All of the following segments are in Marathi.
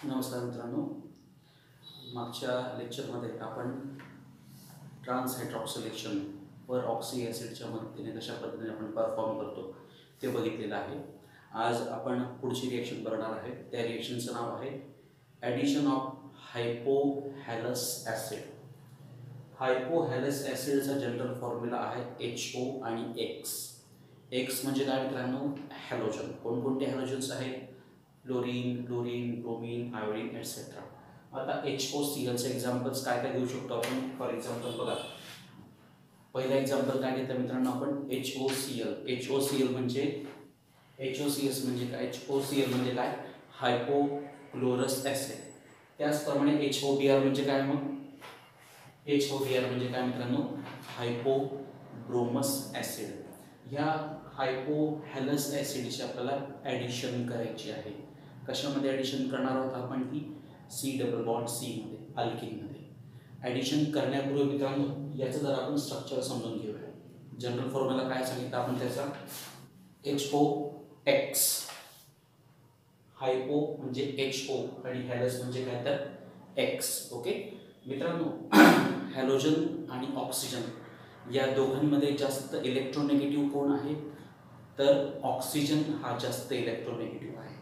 नमस्कार मित्रांनो, मागच्या लेक्चरमध्ये आपण ट्रान्स हायड्रॉक्सिलेशन वर ऑक्सी ॲसिडच्या मदतीने कशा पद्धतीने आपण परफॉर्म करतो ते बघितलेलं आहे। आज आपण पुढची रिएक्शन करणार आहे। त्या रिएक्शनचं नाव आहे addition of hypohalous acid. Hypohalous ॲसिडचा जनरल फॉर्म्युला आहे HO आणि X। X म्हणजे काय मित्रांनो? हॅलोजन। कोणकोणते हॅलोजन्स आहेत? Fluorine, chlorine, bromine, iodine etcetera. आता HOCl चे एक्झाम्पल्स काय काय घेऊ शकतो आपण? फॉर एक्झाम्पल बघा, पहिला एक्झाम्पल काय घेतलं मित्रांनो आपण? HOCl। HOCl म्हणजे HOCS म्हणजे काय? HOCl म्हणजे काय? हायपोक्लोरस ॲसिड। त्याचप्रमाणे HOBr म्हणजे काय? मग HOBr म्हणजे काय मित्रांनो? हायपोब्रोमस ॲसिड। ह्या हायपोहॅलस ॲसिडची आपल्याला ॲडिशन करायची आहे। कशामध्ये ॲडिशन करणार आहोत आपण? की C डबल बॉन्ड C मध्ये, अल्किनमध्ये। ॲडिशन करण्यापूर्वी मित्रांनो याचं जर आपण स्ट्रक्चर समजून घेऊया। जनरल फॉर्म्युला काय सांगितलं आपण त्याचा? HOX। हायपो म्हणजे HO आणि हॅलस म्हणजे काय तर X। ओके मित्रांनो, हॅलोजन आणि ऑक्सिजन या दोघांमध्ये जास्त इलेक्ट्रोनेगेटिव्ह कोण आहे? तर ऑक्सिजन हा जास्त इलेक्ट्रोनेगेटिव्ह आहे।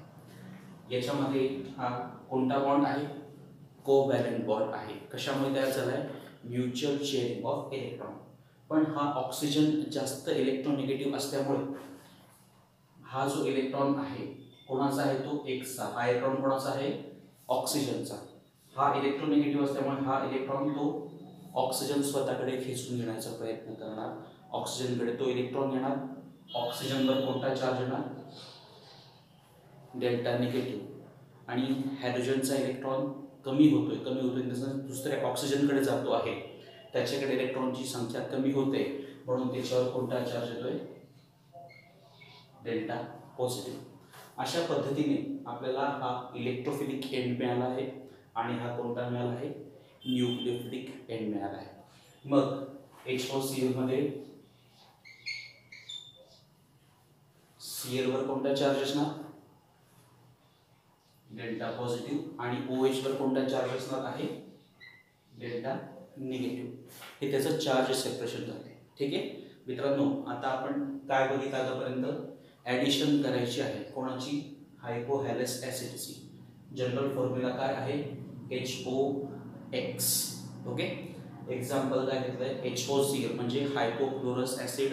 याच्यामध्ये हा कोणता बॉन्ड आहे? कोवॅलेंट बॉन्ड आहे। कशामुळे तयार झाला आहे? Mutual sharing of electron. पण हा ऑक्सिजन जास्त इलेक्ट्रोनेगेटिव्ह असल्यामुळे हा जो इलेक्ट्रॉन आहे कोणाचा आहे? तो Xचा। हा इलेक्ट्रॉन कोणाचा आहे? ऑक्सिजनचा। हा इलेक्ट्रोनेगेटिव्ह असल्यामुळे हा इलेक्ट्रॉन तो ऑक्सिजन स्वतःकडे खेचून घेण्याचा प्रयत्न करणार। ऑक्सिजनकडे तो इलेक्ट्रॉन येणार। ऑक्सिजनवर कोणता चार्ज येणार? Delta negative. आणि हॅलोजनचा इलेक्ट्रॉन कमी होतोय तसं दुसऱ्या ऑक्सिजनकडे जातो आहे, त्याच्याकडे इलेक्ट्रॉनची संख्या कमी होते, म्हणून त्याच्यावर कोणता चार्ज येतोय? Delta positive. अशा पद्धतीने आपल्याला हा इलेक्ट्रोफिलिक एंड मिळाला आहे आणि हा कोणता मिळाला आहे? न्यूक्लियोफिलिक एंड मिळाला आहे। मग HOCl मध्ये Cl वर कोणता चार्ज असणार? Delta positive. आणि OH वर कोणता चार्ज असणार आहे? Delta negative. हे त्याचं चार्ज सेपरेशन झाले। ठीक आहे मित्रांनो, आता आपण काय बघितलं आतापर्यंत? ॲडिशन करायची आहे कोणाची? हायपोहॅलस ॲसिडची। जनरल फॉर्म्युला काय आहे? HOX। ओके, एक्झाम्पल काय घेतलंय? HOCl म्हणजे हायपोक्लोरस ॲसिड,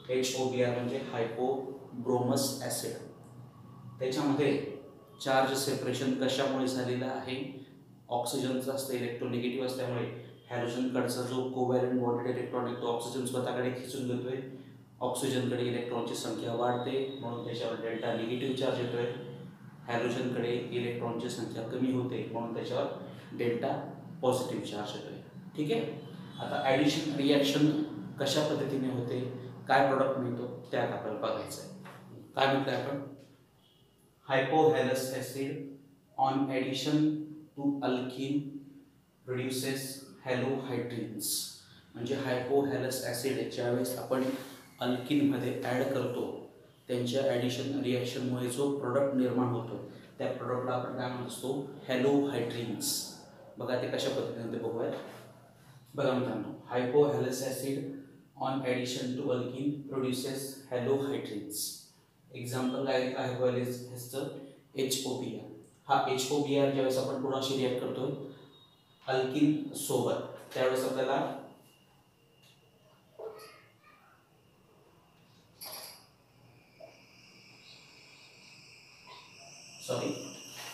HOBr म्हणजे हायपोब्रोमस ॲसिड। त्याच्यामध्ये चार्ज सेपरेशन कशामुळे झालेलं आहे? ऑक्सिजन जास्त इलेक्ट्रोनेगेटिव्ह असल्यामुळे हॅलोजनकडचा जो कोवॅलेंट बॉन्डेड इलेक्ट्रॉन आहे तो ऑक्सिजन स्वतःकडे खेचून घेतोय। ऑक्सिजनकडे इलेक्ट्रॉनची संख्या वाढते, म्हणून त्याच्यावर डेल्टा निगेटिव्ह चार्ज येतोय। हॅलोजनकडे इलेक्ट्रॉनची संख्या कमी होते, म्हणून त्याच्यावर डेल्टा पॉझिटिव्ह चार्ज येतोय। ठीक आहे, आता ॲडिशन रिॲक्शन कशा पद्धतीने होते, काय प्रोडक्ट मिळतो त्यात आपल्याला बघायचं आहे। काय म्हटलंय आपण? Hypohalous acid on addition to alkene produces halohydrins. म्हणजे हायपोहॅलस ॲसिड ज्यावेळेस आपण अल्किनमध्ये ॲड करतो त्यांच्या ॲडिशन रिॲक्शनमुळे जो प्रोडक्ट निर्माण होतो त्या प्रोडक्टला आपण काय म्हणत असतो? हॅलोहायड्रिन्स। बघा ते कशा पद्धतीने ते बघूया। बघा मित्रांनो, hypohalous acid on addition to alkene produces halohydrins. Example काय आहे हायपोहॅलसचं? HOBr। हा HOBr ज्यावेळेस आपण कोणाशी रिॲक्ट करतोय? अल्किन सोबत, त्यावेळेस आपल्याला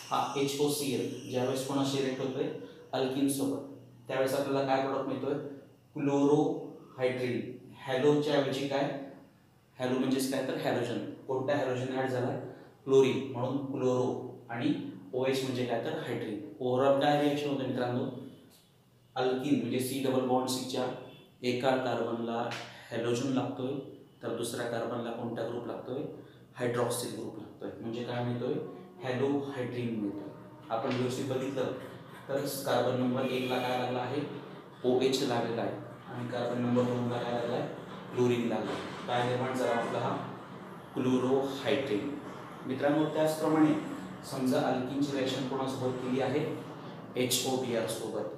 हा HOCl ज्यावेळेस कोणाशी रिॲक्ट होतोय? अल्किन सोबत, त्यावेळेस आपल्याला काय प्रोडक्ट मिळतोय? क्लोरोहायड्रिन। हॅलोच्या ऐवजी काय? हॅलो म्हणजेच काय तर हॅलोजन। कोणता हॅलोजन ॲड झाला? क्लोरीन, म्हणून क्लोरो। आणि OH म्हणजे काय तर हायड्रिन। ओव्हरऑल काय रिॲक्शन होतं मित्रांनो? अल्किन म्हणजे C डबल बॉन्ड Cच्या एका कार्बनला हॅलोजन लागतोय, तर दुसऱ्या कार्बनला कोणता ग्रुप लागतोय? हायड्रॉक्सिल ग्रुप लागतोय। म्हणजे काय मिळतोय? हॅलोहायड्रिन मिळतोय। आपण व्यवस्थित बघितलं तर कार्बन नंबर 1 ला काय लागला आहे? OH लागलेला आहे, आणि कार्बन नंबर 2 ला काय लागला आहे? क्लोरीन लागला आहे। काय निर्माण झाला आपला? हा क्लोरोहायड्रिन। मित्रांनो, त्याचप्रमाणे समजा अल्किनची रिॲक्शन कोणासोबत कशासोबत केली आहे, HOBr सोबत.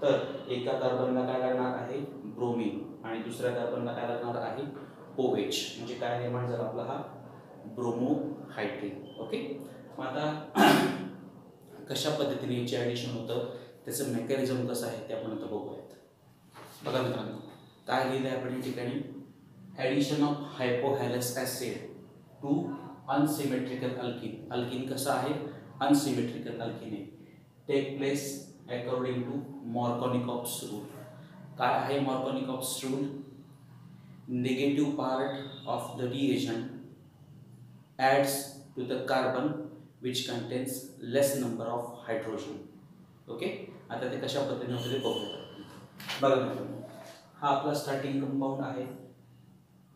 तर एका कार्बनला काय लागणार आहे, ब्रोमीन, आणि दुसऱ्या कार्बनला काय लागणार आहे, OH. म्हणजे काय निर्माण झाला आपला हा ब्रोमोहायड्रेट. ओके. मग आता कशा पद्धतीने याचे ॲडिशन होतं, त्याचं मेकॅनिझम कसं आहे ते आपण आता बघूयात. बघा मित्रांनो, काय लिहिलं आहे आपण या ठिकाणी, addition of hypohalous acid to unsymmetrical alkene. Alkene कसं आहे, अनसिमेट्रिकल अल्किन आहे. Take place according to Markovnikov's rule. काय आहे Markovnikov's rule, negative part of the reagent adds to the carbon which contains less number of hydrogen. Okay. आता ते कशा पद्धतीने होते ते बघूया. बघा मित्रांनो, हा आपला स्टार्टिंग कंपाऊंड आहे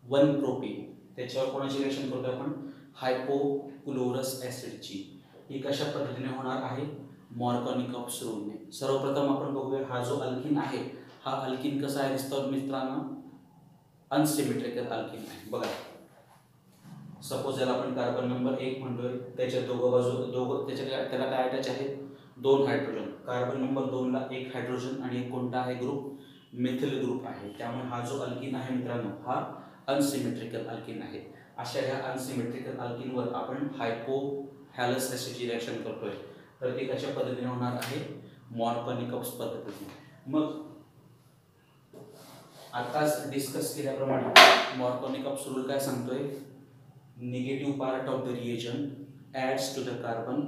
1-प्रोपीन. त्याच्यावर कोणाची रिएक्शन करतो आपण, हायपोक्लोरस ॲसिडची. ही कशा पद्धतीने होणार आहे, मार्कोनिकॉप्स रूलने. सर्वप्रथम आपण बघूया हा जो अल्किन आहे, हा अल्किन कसा आहे दिसतो मित्रांनो, अनसिमेट्रिकल अल्किन आहे. बघा, सपोज याला आपण कार्बन नंबर 1 म्हणतोय, त्याच्या त्याला काय अटॅच आहेत, 2 हायड्रोजन. कार्बन नंबर 2 ला 1 हायड्रोजन आणि एक कोणता आहे ग्रुप, मिथिल ग्रुप आहे. त्यामुळे हा जो अल्किन आहे मित्रांनो, हा अनसिमेट्रिकल अल्किन आहे. अशा ह्या अनसिमेट्रिकल अल्किनवर आपण हायपोहॅलस ॲसिडची रिएक्शन करतोय, तर ते कशा पद्धतीने होणार आहे, मार्कोनिकॉप्स पद्धतीने. मग आताच डिस्कस केल्याप्रमाणे मार्कोनिकॉप्स रूल काय सांगतोय, negative part of the reagent adds to the carbon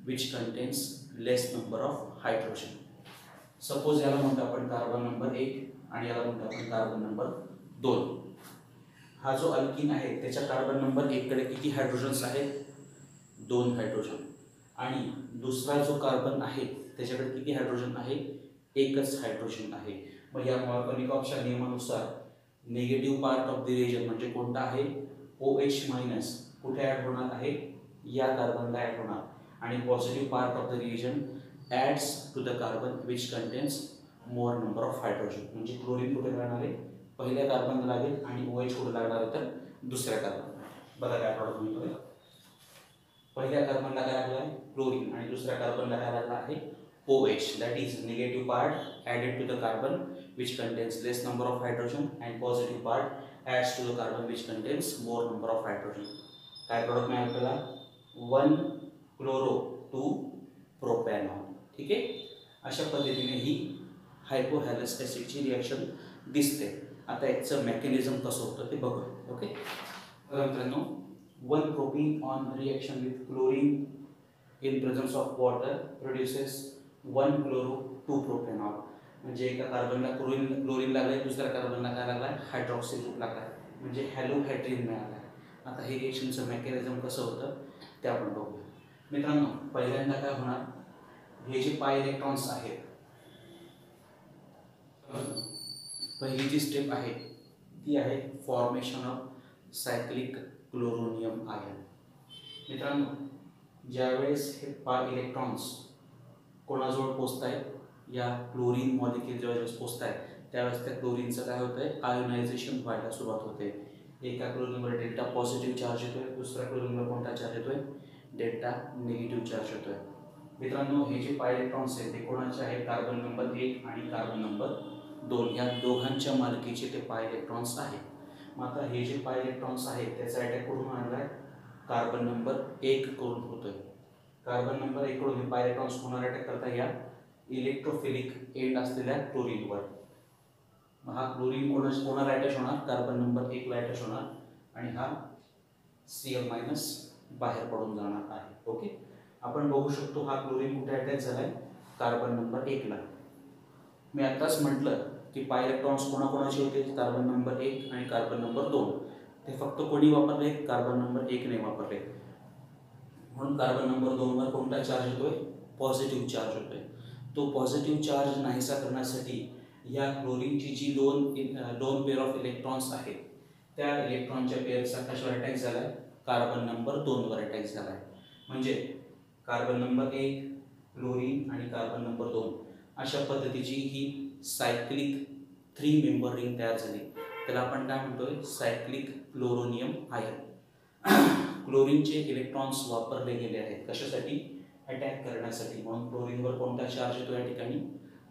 which contains less number of hydrogen. Suppose याला म्हणतो आपण कार्बन नंबर 1 आणि याला म्हणतो आपण कार्बन नंबर 2. हा जो अल्किन आहे त्याच्या कार्बन नंबर 1 कडे किती हायड्रोजन्स आहेत, 2 हायड्रोजन. आणि दुसरा जो कार्बन आहे त्याच्याकडे किती हायड्रोजन आहे, 1च हायड्रोजन आहे. मग या मार्कोनिकॉप्सच्या नियमानुसार negative part of the reagent म्हणजे कोणता आहे, OH मायनस कुठे ॲड होणार आहे, या कार्बनला ॲड होणार. आणि positive part of the reagent adds to the carbon which contains more number of hydrogen. म्हणजे क्लोरीन कुठे लागणार आहे, पहिल्या कार्बनला लागेल, आणि OH कुठे लागणार आहे, तर दुसऱ्या कार्बन. बघा काय प्रॉब्लेम मिळतोय, पहिल्या कार्बनला काय लागला आहे, क्लोरीन, आणि दुसऱ्या कार्बनला काय लागला आहे, OH. That is negative part added to the carbon which contains less number of hydrogen, and positive part adds to the carbon which contains more number of hydrogen. काय प्रोडक्ट मिळालं आपल्याला, 1-chloro-2-propanol. ठीक आहे. अशा पद्धतीने ही हायपोहॅलस ॲसिडची रिॲक्शन दिसते. आता याचं मेकॅनिझम कसं होतं ते बघूया. ओके. मित्रांनो, 1-propene on reaction with chlorine in presence of water produces 1-chloro-2-propanol. म्हणजे एका कार्बनला क्लोरीन लागलाय, दुसऱ्या कार्बनला काय लागलाय, हायड्रॉक्सी ग्रुप लागलाय, म्हणजे हॅलोहायड्रिन मिळालाय. आता हे रिएक्शनचं मेकॅनिझम कसं होतं ते आपण बघूया. मित्रांनो, पहिल्यांदा काय होणार, हे जे पाय इलेक्ट्रॉन्स आहेत, पहिली जी स्टेप आहे ती आहे formation of cyclic chloronium ion. मित्रांनो, ज्यावेळेस हे पाय इलेक्ट्रॉन्स कोणाजवळ पोचत आहेत, या क्लोरीन मॉलिक्यूल ज्यावेळेस पोचत आहे त्यावेळेस त्या क्लोरीनचं काय होतं आहे, आयोनायझेशन व्हायला सुरुवात होते. एका क्लोरीनवर डेल्टा पॉझिटिव्ह चार्ज येतोय, दुसऱ्या क्लोरीनवर कोणता चार्ज येतोय, डेल्टा निगेटिव्ह चार्ज येतोय. मित्रांनो, हे जे पाय इलेक्ट्रॉन्स आहेत ते कोणाचे आहेत, कार्बन नंबर 1 आणि कार्बन नंबर 2 या दोघांच्या मालकीचे ते पाय इलेक्ट्रॉन्स आहेत. मग आता हे जे पाय इलेक्ट्रॉन्स आहेत त्याचा अटॅक कुठून आणला आहे, कार्बन नंबर 1 कडून होतोय. कार्बन नंबर 1 कडून हे पाय इलेक्ट्रॉन्स कोणाला अटॅक करता, या इलेक्ट्रोफिलिक एंड असलेल्या क्लोरीनवर. हा क्लोरीन कोणाला अटॅच होणार, कार्बन नंबर 1 ला अटॅच होणार, आणि हा Cl- बाहेर पडून जाणार आहे. ओके. आपण बघू शकतो हा क्लोरीन कुठे अटॅच झालाय, कार्बन नंबर 1 ला. मी आताच म्हटलं की पाय इलेक्ट्रॉन्स कोणाकोणाचे होते, कार्बन नंबर 1 आणि कार्बन नंबर 2. ते फक्त कोणी वापरले, कार्बन नंबर 1 ने वापरले. म्हणून कार्बन नंबर 2 वर कोणता चार्ज येतोय, पॉझिटिव्ह चार्ज होतोय. तो पॉझिटिव्ह चार्ज नाहीसा करण्यासाठी या क्लोरीनची जी दोन पेअर ऑफ इलेक्ट्रॉन्स आहेत त्या इलेक्ट्रॉनच्या पेअरचा कशावर अटॅक झालाय, कार्बन नंबर 2 वर अटॅक झालाय. म्हणजे कार्बन नंबर 1 क्लोरीन आणि कार्बन नंबर 2 अशा पद्धतीची ही सायक्लिक 3 मेंबर रिंग तयार झाली. त्याला आपण काय म्हणतोय, सायक्लिक क्लोरोनियम आयन. क्लोरीनचे इलेक्ट्रॉन्स वापरले गेले आहेत कशासाठी, अटॅक करण्यासाठी, म्हणून क्लोरीनवर कोणता चार्ज येतो या ठिकाणी,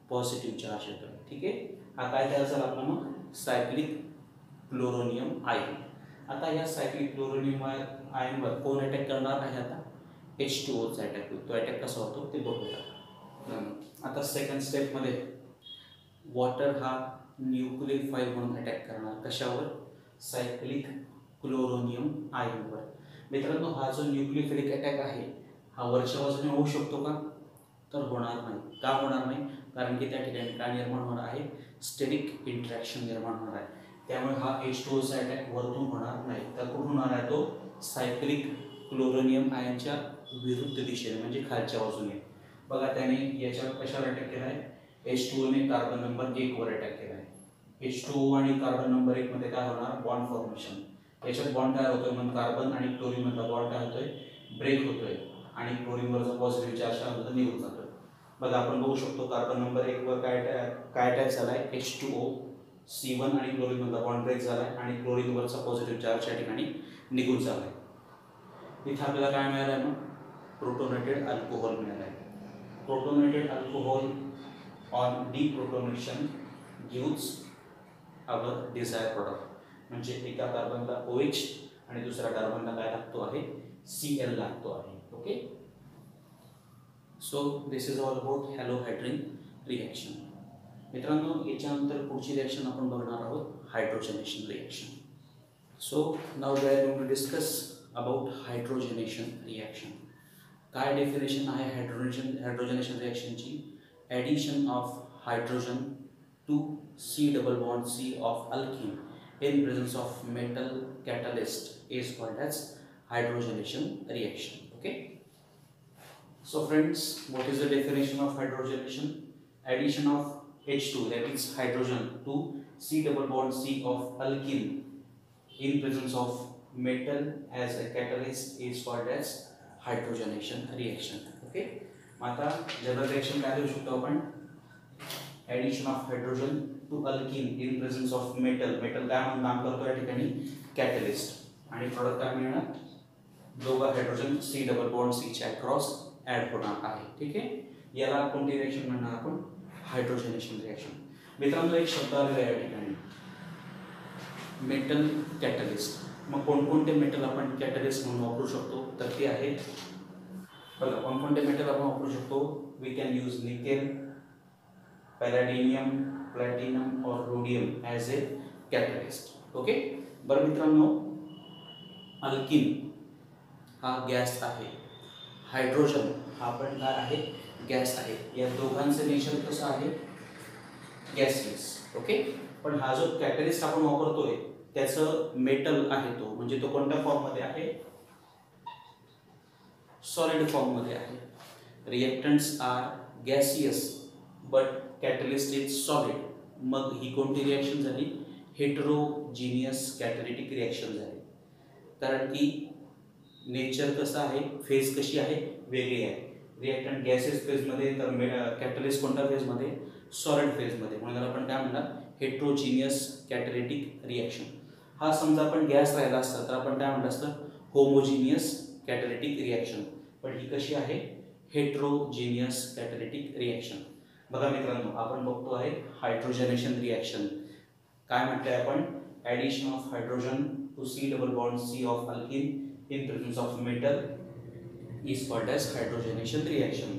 पॉझिटिव्ह चार्ज येतो. ठीक आहे, हा काय तयार झाला आपला मग, सायक्लिक क्लोरोनियम आयन. आता या सायक्लिक क्लोरोनियम आयनवर कोण अटॅक करणार आहे, आता H2O चा अटॅक होतो. तो अटॅक कसा होतो ते बघूया. आता सेकंड स्टेपमध्ये वॉटर हा न्यूक्लियोफाईल म्हणून अटॅक करणार, कशावर, सायक्लिक क्लोरोनियम आयनवर. मित्रांनो, हा जो न्यूक्लियोफिलिक अटॅक आहे हा वरच्या बाजूने होऊ शकतो का, तर होणार नाही. का होणार नाही, कारण की त्या ठिकाणी काय निर्माण होणार आहे, स्टेरिक इंटरॅक्शन निर्माण होणार आहे. त्यामुळे हा H2O चा अटॅक वरतून होणार नाही, तर कुठून होणार आहे तो, सायक्लिक क्लोरोनियम आयनच्या विरुद्ध दिशेने, म्हणजे खालच्या बाजूने. बघा, त्याने याच्यावर कशावर अटॅक केला आहे, H2O ने कार्बन नंबर 1 वर अटॅक केला आहे. H2O आणि कार्बन नंबर 1 मध्ये काय होणार, बॉन्ड फॉर्मेशन. याच्यात बॉन्ड तयार होतोय, म्हणून कार्बन आणि क्लोरीन मधला बॉन्ड काय होतोय, ब्रेक होतोय आणि क्लोरीनवरचा पॉझिटिव्ह चार्ज काय होतो, निघून जातोय. बघा, आपण बघू शकतो कार्बन नंबर 1 वर काय अटॅक झालाय, H2O C1 आणि क्लोरीन मधला बॉन्ड ब्रेक झालाय आणि क्लोरीनवरचा पॉझिटिव्ह चार्ज या ठिकाणी निघून झालाय. इथे आपल्याला काय मिळालंय मग, प्रोटोनेटेड अल्कोहोल मिळालाय. Protonated alcohol on deprotonation gives our desired product. म्हणजे एका कार्बनला OH आणि दुसऱ्या कार्बनला काय लागतो आहे, Cl लागतो आहे. Okay, so this is all about halohydrin reaction. मित्रांनो, याच्यानंतर पुढची रिएक्शन आपण बघणार आहोत, hydrogenation reaction. So now we are going to discuss about hydrogenation reaction. काय डेफिनेशन आहे हायड्रोजनेशन रिएक्शनची, addition of hydrogen to C double bond C of alkene in presence of metal catalyst is called as hydrogenation reaction. Okay, so friends, what is the definition of hydrogenation? Addition of H2, that is hydrogen, to C double bond C of alkene in presence of metal as a catalyst is called as hydrogenation reaction. Okay, आता जनरल रिएक्शन काय लिहू शकतो आपण, addition of hydrogen to alkyne in presence of metal. Metal काय म्हणून काम करतो या ठिकाणी, कॅटलिस्ट, आणि प्रोडक्ट काय मिळणार, दोघं hydrogen C double bond C च्या अक्रॉस ऍड होणार आहे. ठीक आहे, याला कोणती रिएक्शन म्हणणार आपण, हायड्रोजनेशन रिएक्शन. मित्रांनो, एक शब्द आलेला आहे या ठिकाणी, मेटल कॅटलिस्ट. मग कोणकोणते मेटल आपण कॅटलिस्ट म्हणून वापरू शकतो, तर ते आहेत, बघा, कोणकोणते मेटल आपण वापरू शकतो, we can use nickel, palladium, platinum और rhodium as a catalyst. Okay, बरं मित्रांनो, अल्किन हा गॅस आहे, हायड्रोजन हा पण काय आहे, गॅस आहे. या दोघांचे नेचर कसं आहे, गॅसियस. ओके, पण हा जो कॅटलिस्ट आपण वापरतोय त्याचं मेटल आहे तो, म्हणजे तो कोणत्या फॉर्ममध्ये आहे, सॉलिड फॉर्ममध्ये आहे. Reactants are gaseous but catalyst is solid. मग ही कोणती रिएक्शन झाली, हेटेरोजिनियस कॅटलिटिक रिएक्शन झाली. कारण की नेचर कसं आहे, फेज कशी आहे, वेगळी आहे. रिएक्टंट गॅसेस फेजमध्ये, तर कॅटलिस्ट कोणत्या फेजमध्ये, सॉलिड फेजमध्ये, म्हणून आपण काय म्हणणार, हेटेरोजिनियस कॅटलिटिक रिएक्शन. हा समजा आपण गॅस राहिला असता तर आपण काय म्हणलं असतं, होमोजिनियस कॅटलिटिक रिएक्शन. पण ही कशी आहे, हेटेरोजिनियस कॅटलिटिक रिएक्शन. बघा मित्रांनो, आपण बघतो आहे हायड्रोजनेशन रिएक्शन. काय म्हटलंय आपण, addition of hydrogen to C double bond C of alkene in presence of metal is called as hydrogenation reaction.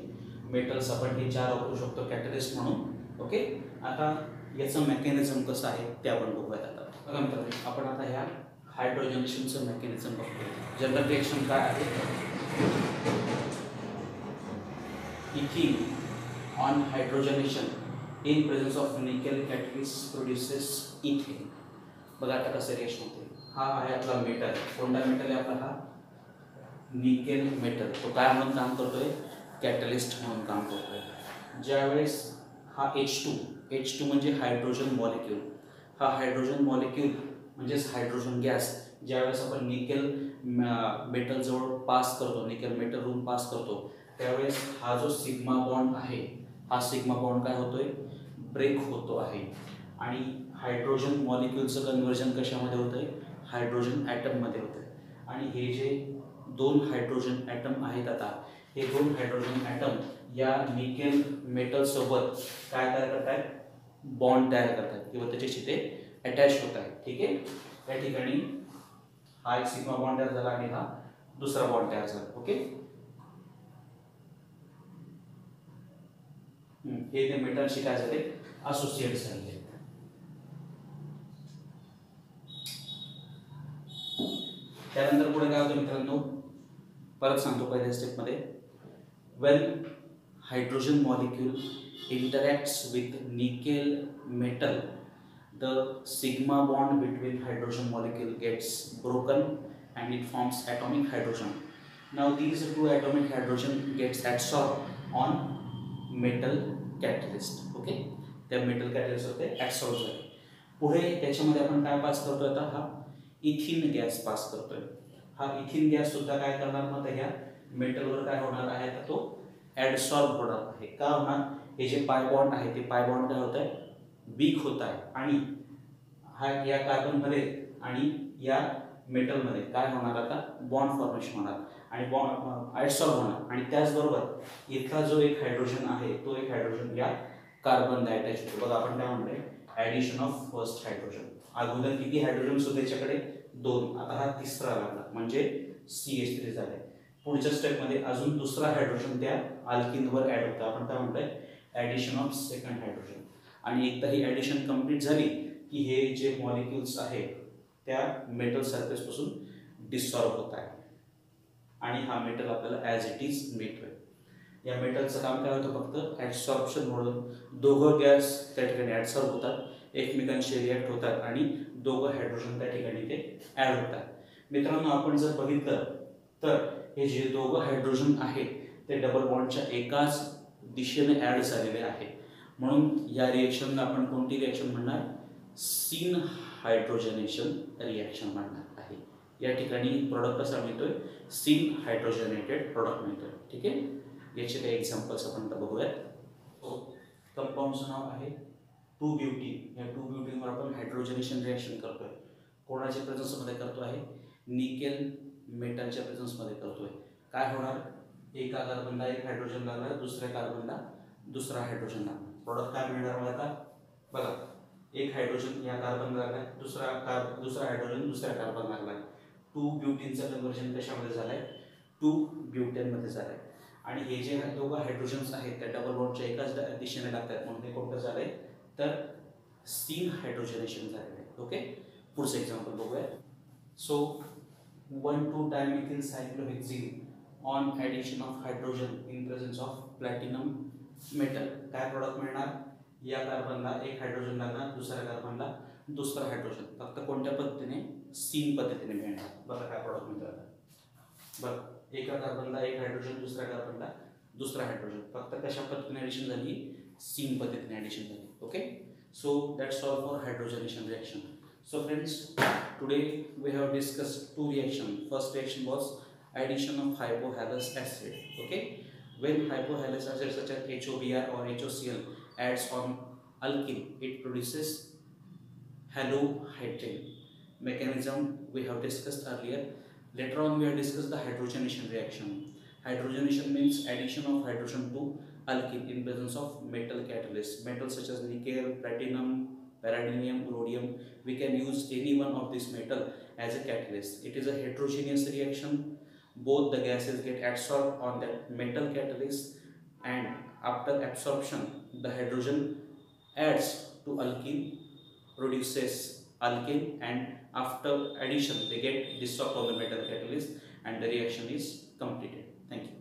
Metals आपण हे 4 वापरू शकतो कॅटलिस्ट म्हणून. ओके, आता याचं मेकॅनिझम कसं आहे ते आपण बघूयात. आता बघा मित्रांनो, आपण आता ह्या हायड्रोजनेशनचं मेकॅनिझम बघतो. जनरल रिएक्शन काय आहे, ethene on hydrogenation in presence of nickel catalyst produces ethane. बघा आता कसं रिएक्शन होते. हा आहे आपला मेटल, कोणता मेटल आहे आपला, हा निकेल मेटल. तो काय म्हणून काम करतोय, कॅटलिस्ट म्हणून काम करतोय. ज्यावेळेस हा H2 म्हणजे हायड्रोजन मॉलिक्यूल, हा हायड्रोजन मॉलिक्यूल म्हणजेच हायड्रोजन गॅस, ज्यावेळेस आपण निकेल मेटल जवळ पास करतो, निकेल मेटल रूम पास करतो, त्यावेळेस हा जो सिग्मा बॉन्ड आहे, हा सिग्मा बॉन्ड काय होतोय, ब्रेक होतो आहे. आणि हायड्रोजन मॉलिक्यूलचं कन्व्हर्जन कशामध्ये होतंय, हायड्रोजन ॲटममध्ये होतंय. आणि हे जे 2 हायड्रोजन ॲटम आहेत, आता हे दोन हायड्रोजन ॲटम या निकेल मेटल सोबत काय तयार करतात, बॉन्ड तयार करतात किंवा त्याच्याशी ते अटॅच होत आहेत. ठीक आहे, या ठिकाणी हा एक सिग्मा बॉन्ड तयार झाला आणि हा दुसरा बॉन्ड तयार झाला. ओके, हे ते मेटलशी काय झाले, असोसिएट झाले. त्यानंतर पुढे काय होतं मित्रांनो, परत सांगतो पहिल्या स्टेपमध्ये, Wien hydrogen molecule interacts with nickel metal, the sigma bond between hydrogen molecule gets broken and it forms atomic hydrogen. Now these two atomic hydrogen gets adsorbed on metal catalyst. Okay, त्या मेटल कॅटलिस्ट होते ऍब्सॉर्ब झाले. पुढे त्याच्यामध्ये आपण काय पास करतोय, आता हा इथिन गॅस पास करतोय. हा इथिन गॅस सुद्धा काय करणार, मग ह्या मेटलवर काय होणार आहे, तर तो ऍडसॉर्ब होणार आहे. का होणार, हे जे पाय बॉन्ड आहे ते पाय बॉन्ड काय होत आहे, वीक होत आहे आणि हा या कार्बनमध्ये आणि या मेटलमध्ये काय होणार, आता बॉन्ड फॉर्मेशन होणार आणि बॉन्ड ऍडसॉर्ब होणार. आणि त्याचबरोबर इथला जो एक हायड्रोजन आहे तो एक हायड्रोजन या कार्बनला अटॅच होतो. बघा आपण काय म्हणतोय, ॲडिशन ऑफ फर्स्ट हायड्रोजन. अगोदर किती हायड्रोजन होते त्याच्याकडे, 2. आता हा तिसरा लागला म्हणजे CH3 झालाय. पुढच्या स्टेपमध्ये अजून दुसरा हायड्रोजन त्या अल्किनवर ऍड होतं. आपण काय म्हणतोय, ॲडिशन ऑफ सेकंड हायड्रोजन. आणि एकदा ही ॲडिशन कंप्लीट झाली की हे जे मॉलिक्युल्स आहेत त्या मेटल सरफेस पासून डिसॉल्व होत आहे आणि हा मेटल आपल्याला ॲज इट इज मिळतोय. या मेटलचं काम काय होतं, फक्त ॲडसॉर्प्शन म्हणून दोघं गॅस त्या ठिकाणी ॲडसॉर्ब होतात, एकमेकांशी रिॲक्ट होतात आणि दोघं हायड्रोजन त्या ठिकाणी ते ॲड होतात. मित्रांनो आपण जर बघितलं तर हे जे दोघं हायड्रोजन आहेत ते डबल बॉन्डच्या एकाच दिशेने ॲड झालेले आहे. म्हणून या रिएक्शनला आपण कोणती रिएक्शन म्हणणार, सीन हायड्रोजनेशन रिएक्शन म्हणणार आहे. या ठिकाणी प्रोडक्ट कसा मिळतोय, सीन हायड्रोजनेटेड प्रोडक्ट मिळतोय. ठीक आहे, याचे काही एक्झाम्पल्स आपण आता बघूयात. कंपाऊंडचं नाव आहे 2-ब्युटीन. या 2-ब्युटीनवर आपण हायड्रोजनेशन रिएक्शन करतोय. कोणाच्या प्रेझन्समध्ये करतो आहे, निकेल मेटलच्या प्रेझन्समध्ये करतोय. काय होणार, एका कार्बनला एक हायड्रोजन लागला, दुसऱ्या कार्बनला दुसरा हायड्रोजन लागला. प्रोडक्ट काय मिळणार मला आता, बघा एक हायड्रोजन या कार्बनला लागलाय, दुसरा हायड्रोजन दुसऱ्या कार्बन लागलाय. 2-ब्युटीनचं कन्व्हर्जन कशामध्ये झालंय, 2-ब्युटेनमध्ये झालंय. आणि हे जे दोघं हायड्रोजन्स आहेत त्या डबल बॉन्डच्या एकाच दिशेने लागतात म्हणून हे कोणतं झालंय, तर सीन हायड्रोजनेशन झालेलं आहे. ओके, पुढचं एक्झाम्पल बघूया. So 1,2-dimethyl cyclohexene on addition of hydrogen in presence of platinum metal. काय प्रोडक्ट मिळणार, या कार्बनला एक हायड्रोजन लागणार, दुसऱ्या कार्बनला दुसरा हायड्रोजन, फक्त कोणत्या पद्धतीने, सीन पद्धतीने मिळणार. बघा काय प्रोडक्ट मिळतात, बघ एका कार्बनला एक हायड्रोजन, दुसऱ्या कार्बनला दुसरा हायड्रोजन, फक्त कशा पद्धतीने ॲडिशन झाली, सीन पद्धतीने ॲडिशन झाली. Okay, so that's all for hydrogenation reaction. So friends, today we have discussed two reactions. First reaction was addition of hypohalous acid. Okay, when hypohalous acid such as HOBr or HOCl adds on alkene, it produces halohydrin. Mechanism we have discussed earlier. Later on we have discussed the hydrogenation reaction. Hydrogenation means addition of hydrogen to alkene in presence of metal catalyst. Metals such as nickel, platinum, palladium, rhodium, we can use any one of this metal as a catalyst. It is a heterogeneous reaction. Both the gases get adsorbed on that metal catalyst and after absorption the hydrogen adds to alkene, produces alkane, and after addition they get dissolved on the metal catalyst and the reaction is completed. Thank you.